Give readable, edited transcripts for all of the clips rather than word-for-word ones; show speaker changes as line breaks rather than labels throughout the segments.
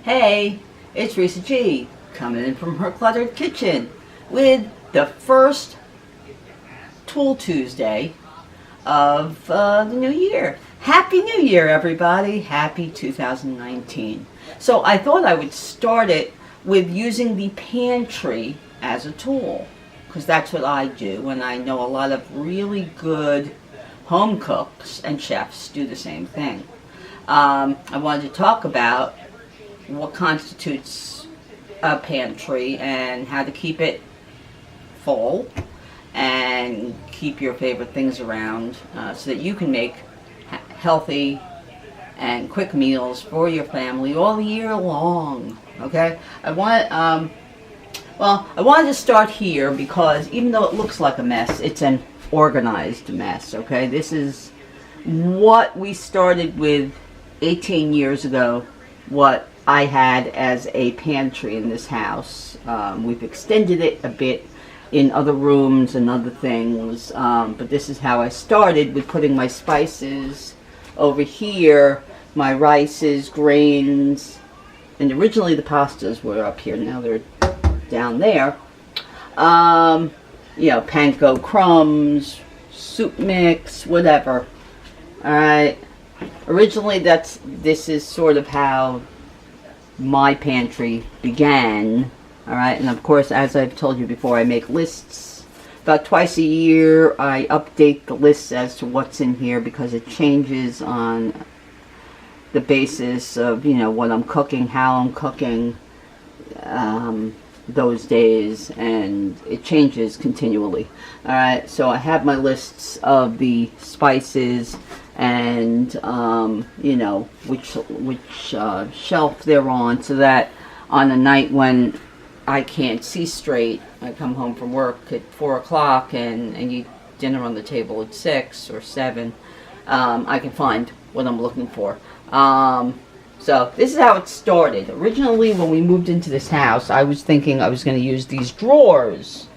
Hey, it's Risa G coming in from her cluttered kitchen with the first Tool Tuesday of the new year. Happy New Year, everybody. Happy 2019. So I thought I would start it with using the pantry as a tool, because that's what I do, and I know a lot of really good home cooks and chefs do the same thing. I wanted to talk about what constitutes a pantry and how to keep it full and keep your favorite things around so that you can make healthy and quick meals for your family all year long. Okay, I wanted to start here because even though it looks like a mess, it's an organized mess. Okay, this is what we started with 18 years ago, what I had as a pantry in this house. We've extended it a bit in other rooms and other things, but this is how I started, with putting my spices over here, my rices, grains, and originally the pastas were up here, now they're down there. Panko crumbs, soup mix, whatever. Alright, originally this is sort of how my pantry began. Alright, and of course, as I've told you before, I make lists. About twice a year I update the lists as to what's in here, because it changes on the basis of, what I'm cooking, how I'm cooking those days, and it changes continually. Alright, so I have my lists of the spices and which shelf they're on, so that on a night when I can't see straight, I come home from work at 4 o'clock and eat dinner on the table at 6 or 7, I can find what I'm looking for. So this is how it started. Originally, when we moved into this house, I was thinking I was going to use these drawers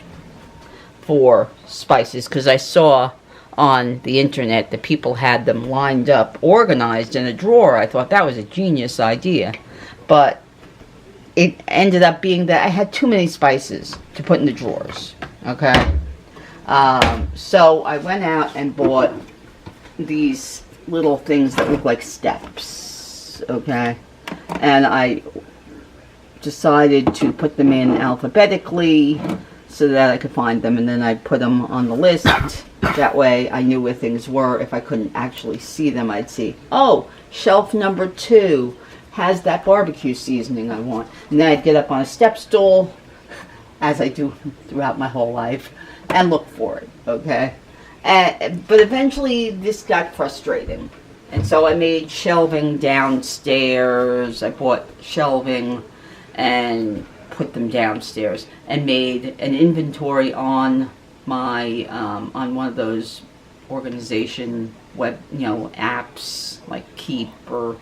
for spices, because I saw on the internet that people had them lined up, organized in a drawer. I thought that was a genius idea, but it ended up being that I had too many spices to put in the drawers. Okay, so I went out and bought these little things that look like steps. Okay, and I decided to put them in alphabetically so that I could find them, and then I put them on the list. That way I knew where things were. If I couldn't actually see them, I'd see, oh, shelf number 2 has that barbecue seasoning I want. And then I'd get up on a step stool, as I do throughout my whole life, and look for it, okay? But eventually this got frustrating. And so I made shelving downstairs. I bought shelving and put them downstairs, and made an inventory on my on one of those organization web apps like Keep or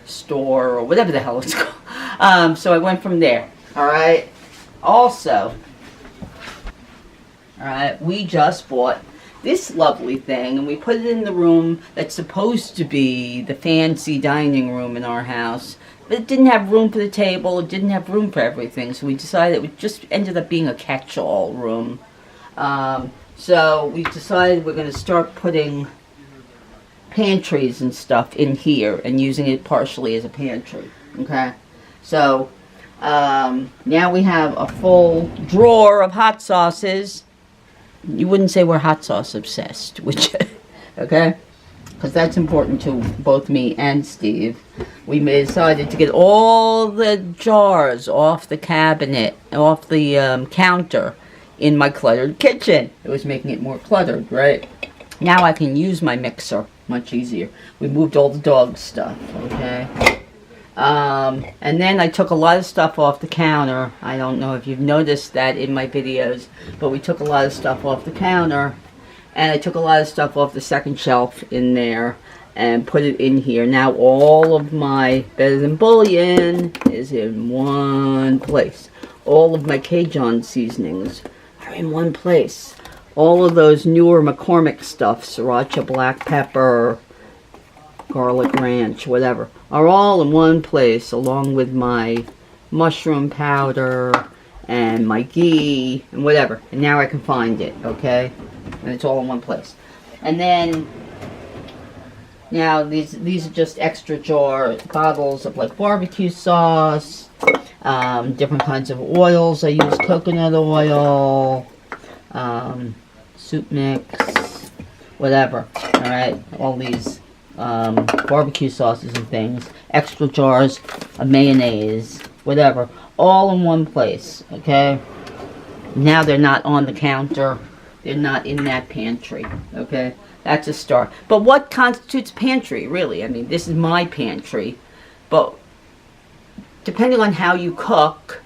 Store or whatever the hell it's called. So I went from there. Alright, also, alright, we just bought this lovely thing, and we put it in the room that's supposed to be the fancy dining room in our house, but it didn't have room for the table, it didn't have room for everything, so we decided it just ended up being a catch-all room. So we decided we're going to start putting pantries and stuff in here and using it partially as a pantry. Okay, so now we have a full drawer of hot sauces. You wouldn't say we're hot sauce obsessed, which okay, because that's important to both me and Steve. We decided to get all the jars off the cabinet, off the counter in my cluttered kitchen. It was making it more cluttered, right? Now I can use my mixer much easier. We moved all the dog stuff, okay? And then I took a lot of stuff off the counter. I don't know if you've noticed that in my videos, but we took a lot of stuff off the counter, and I took a lot of stuff off the second shelf in there and put it in here. Now all of my Better Than Bouillon is in one place. All of my Cajun seasonings are in one place. All of those newer McCormick stuff, sriracha, black pepper, garlic ranch, whatever, are all in one place, along with my mushroom powder and my ghee and whatever. And now I can find it, okay? And it's all in one place. And then now these are just extra bottles of like barbecue sauce, different kinds of oils. I use coconut oil, soup mix, whatever. All right, all these barbecue sauces and things, extra jars of mayonnaise, whatever, all in one place. Okay. Now they're not on the counter. They're not in that pantry. Okay. That's a start. But what constitutes pantry, really? I mean, this is my pantry. But depending on how you cook,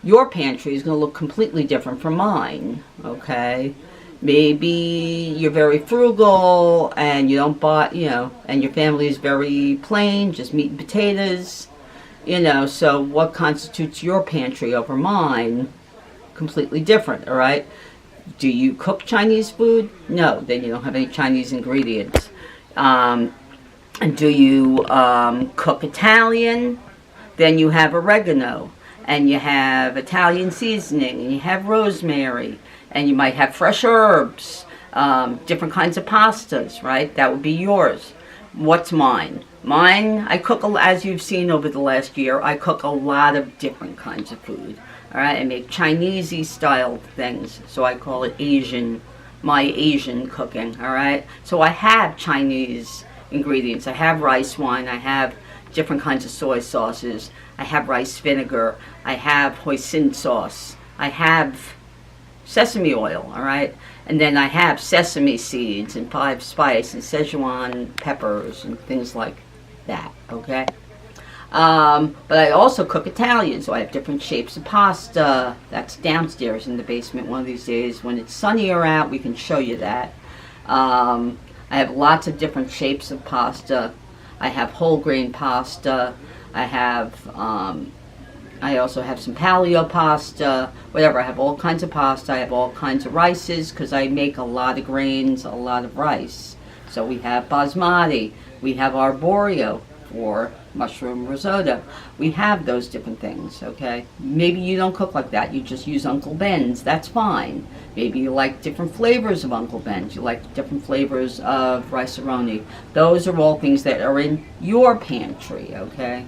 your pantry is going to look completely different from mine. Okay? Maybe you're very frugal and you don't buy, and your family is very plain, just meat and potatoes. So what constitutes your pantry over mine? Completely different, all right? Do you cook Chinese food? No, then you don't have any Chinese ingredients. And do you cook Italian? Then you have oregano, and you have Italian seasoning, and you have rosemary, and you might have fresh herbs, different kinds of pastas, right? That would be yours. What's mine? Mine, I cook, as you've seen over the last year, I cook a lot of different kinds of food. All right, I make Chinese-y style things, so I call it my Asian cooking. All right, so I have Chinese ingredients. I have rice wine. I have different kinds of soy sauces. I have rice vinegar. I have hoisin sauce. I have sesame oil. All right, and then I have sesame seeds and 5 spice and Szechuan peppers and things like that. Okay. But I also cook Italian, so I have different shapes of pasta. That's downstairs in the basement one of these days. When it's sunnier out, we can show you that. I have lots of different shapes of pasta. I have whole grain pasta. I also have some paleo pasta, whatever. I have all kinds of pasta. I have all kinds of rices because I make a lot of grains, a lot of rice. So we have basmati. We have arborio for mushroom risotto. We have those different things, okay? Maybe you don't cook like that. You just use Uncle Ben's. That's fine. Maybe you like different flavors of Uncle Ben's. You like different flavors of rice-a-roni. Those are all things that are in your pantry, okay?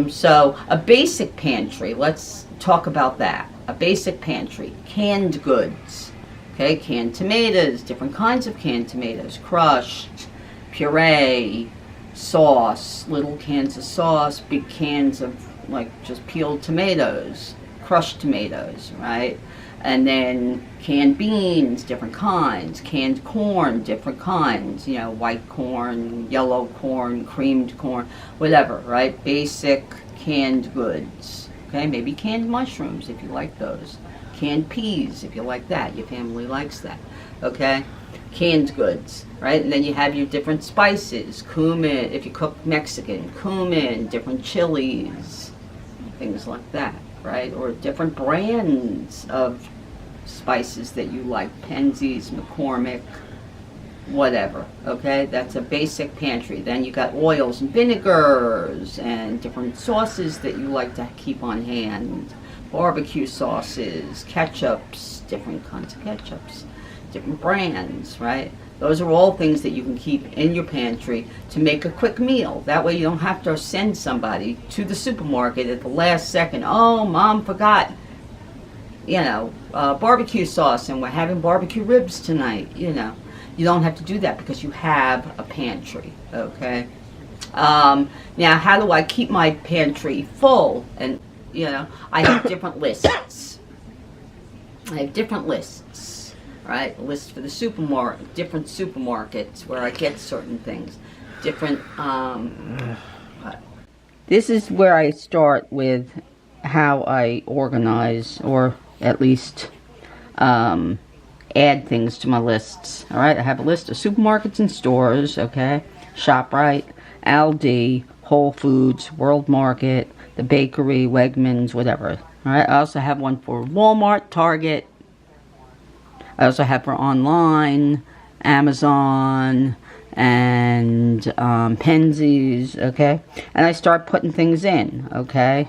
So a basic pantry, let's talk about that. A basic pantry, canned goods, okay? Canned tomatoes, different kinds of canned tomatoes, crushed, puree, sauce, little cans of sauce, big cans of like just peeled tomatoes, crushed tomatoes, right? And then canned beans, different kinds, canned corn, different kinds, white corn, yellow corn, creamed corn, whatever, right? Basic canned goods, okay? Maybe canned mushrooms if you like those. Canned peas if you like that, your family likes that, okay? Canned goods, right? And then you have your different spices, cumin, if you cook Mexican, cumin, different chilies, things like that, right? Or different brands of spices that you like, Penzeys, McCormick, whatever, okay? That's a basic pantry. Then you got oils and vinegars and different sauces that you like to keep on hand, barbecue sauces, ketchups, different kinds of ketchups, different brands, right? Those are all things that you can keep in your pantry to make a quick meal. That way you don't have to send somebody to the supermarket at the last second. Oh, Mom forgot, barbecue sauce and we're having barbecue ribs tonight, You don't have to do that because you have a pantry, okay? Now, how do I keep my pantry full? And, I have different lists. Right, a list for the supermarket, different supermarkets where I get certain things, different. This is where I start with how I organize, or at least add things to my lists. All right, I have a list of supermarkets and stores. Okay, ShopRite, Aldi, Whole Foods, World Market, the bakery, Wegmans, whatever. All right, I also have one for Walmart, Target. I also have for online, Amazon, and pansies, okay? And I start putting things in, okay?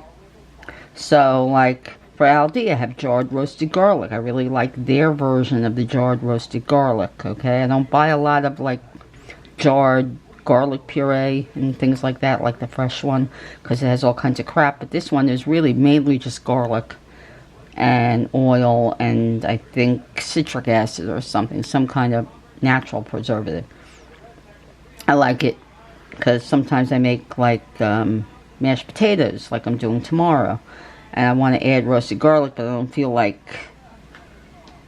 So, like, for Aldi, I have jarred roasted garlic. I really like their version of the jarred roasted garlic, okay? I don't buy a lot of, like, jarred garlic puree and things like that, like the fresh one, because it has all kinds of crap. But this one is really mainly just garlic and oil and I think citric acid or something, some kind of natural preservative. I like it because sometimes I make like mashed potatoes like I'm doing tomorrow, and I want to add roasted garlic, but I don't feel like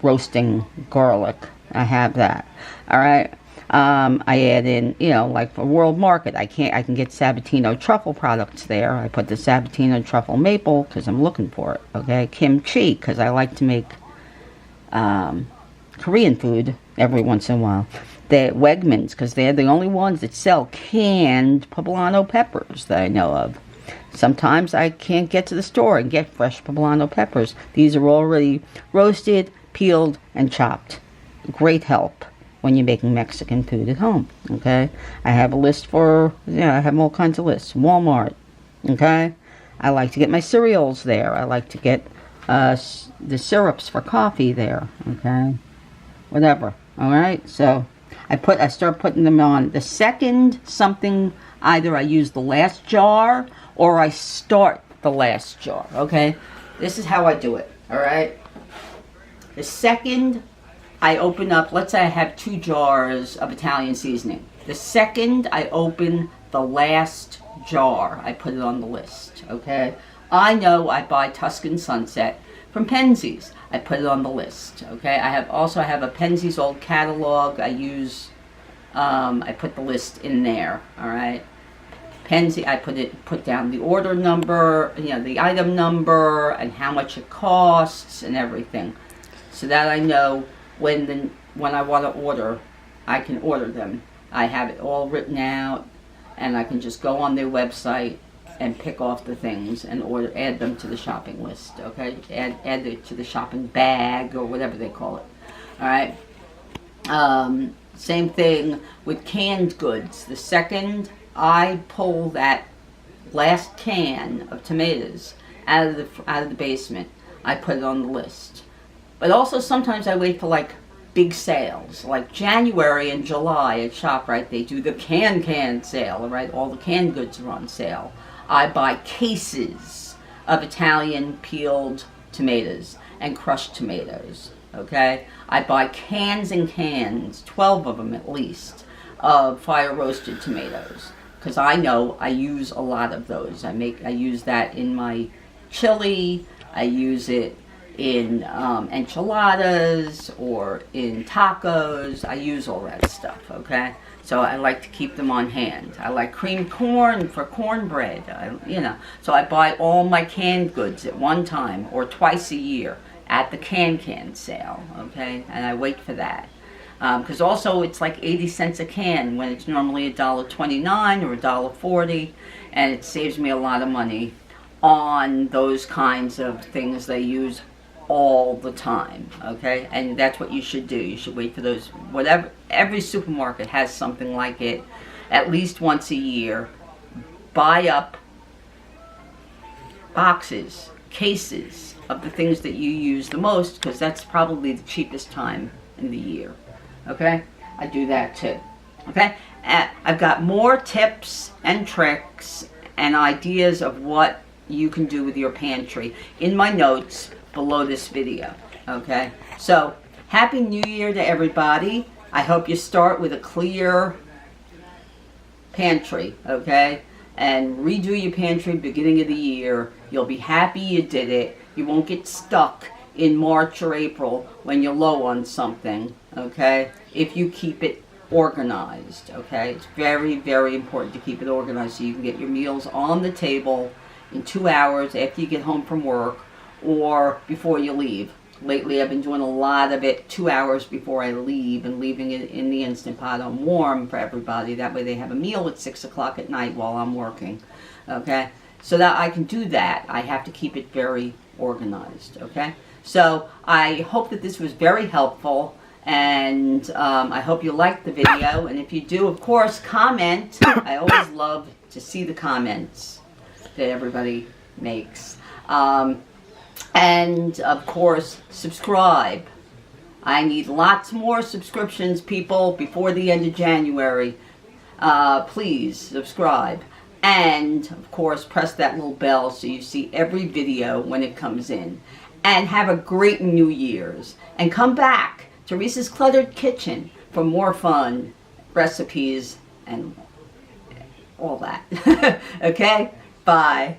roasting garlic. I have that. Alright. I add in, you know, like for World Market, I can get Sabatino truffle products there. I put the Sabatino truffle maple because I'm looking for it. Okay, kimchi because I like to make Korean food every once in a while. The Wegmans because they're the only ones that sell canned poblano peppers that I know of. Sometimes I can't get to the store and get fresh poblano peppers. These are already roasted, peeled, and chopped. Great help when you're making Mexican food at home, okay? I have a list for, I have all kinds of lists. Walmart, okay? I like to get my cereals there. I like to get the syrups for coffee there, okay? Whatever, all right? So I start putting them on. The second something, either I use the last jar or I start the last jar, okay? This is how I do it, all right? The second I open up, let's say I have 2 jars of Italian seasoning. The second I open the last jar, I put it on the list, okay? I know I buy Tuscan Sunset from Pantries. I put it on the list, okay? I have a Pantries old catalog. I put the list in there, all right? Pantries, I put down the order number, the item number, and how much it costs, and everything, so that I know when I want to order, I can order them. I have it all written out, and I can just go on their website and pick off the things and add them to the shopping list. Okay, add it to the shopping bag or whatever they call it. All right. Same thing with canned goods. The second I pull that last can of tomatoes out of the basement, I put it on the list. But also sometimes I wait for like big sales, like January and July at ShopRite. They do the can sale, right? All the canned goods are on sale. I buy cases of Italian peeled tomatoes and crushed tomatoes, okay? I buy cans and cans, 12 of them at least, of fire roasted tomatoes, because I know I use a lot of those. I use that in my chili. I use it in enchiladas or in tacos. I use all that stuff, okay? So I like to keep them on hand. I like creamed corn for cornbread, So I buy all my canned goods at one time or twice a year at the can sale, okay? And I wait for that. Because also it's like 80 cents a can when it's normally $1.29 or $1.40, and it saves me a lot of money on those kinds of things they use all the time, okay? And that's what you should do. You should wait for those. Whatever, every supermarket has something like it at least once a year. Buy up boxes, cases of the things that you use the most, because that's probably the cheapest time in the year, okay? I do that too, okay? I've got more tips and tricks and ideas of what you can do with your pantry in my notes below this video, okay? So, Happy New Year to everybody. I hope you start with a clear pantry, okay? And redo your pantry beginning of the year. You'll be happy you did it. You won't get stuck in March or April when you're low on something, okay? If you keep it organized, okay? It's very, very important to keep it organized so you can get your meals on the table in 2 hours after you get home from work or before you leave. Lately I've been doing a lot of it 2 hours before I leave and leaving it in the Instant Pot on warm for everybody. That way they have a meal at 6 o'clock at night while I'm working, okay? So that I can do that, I have to keep it very organized, okay? So I hope that this was very helpful, And I hope you liked the video. And if you do, of course, comment. I always love to see the comments that everybody makes. And, of course, subscribe. I need lots more subscriptions, people, before the end of January. Please subscribe. And, of course, press that little bell so you see every video when it comes in. And have a great New Year's. And come back to Reese's Cluttered Kitchen for more fun, recipes, and all that. Okay? Bye.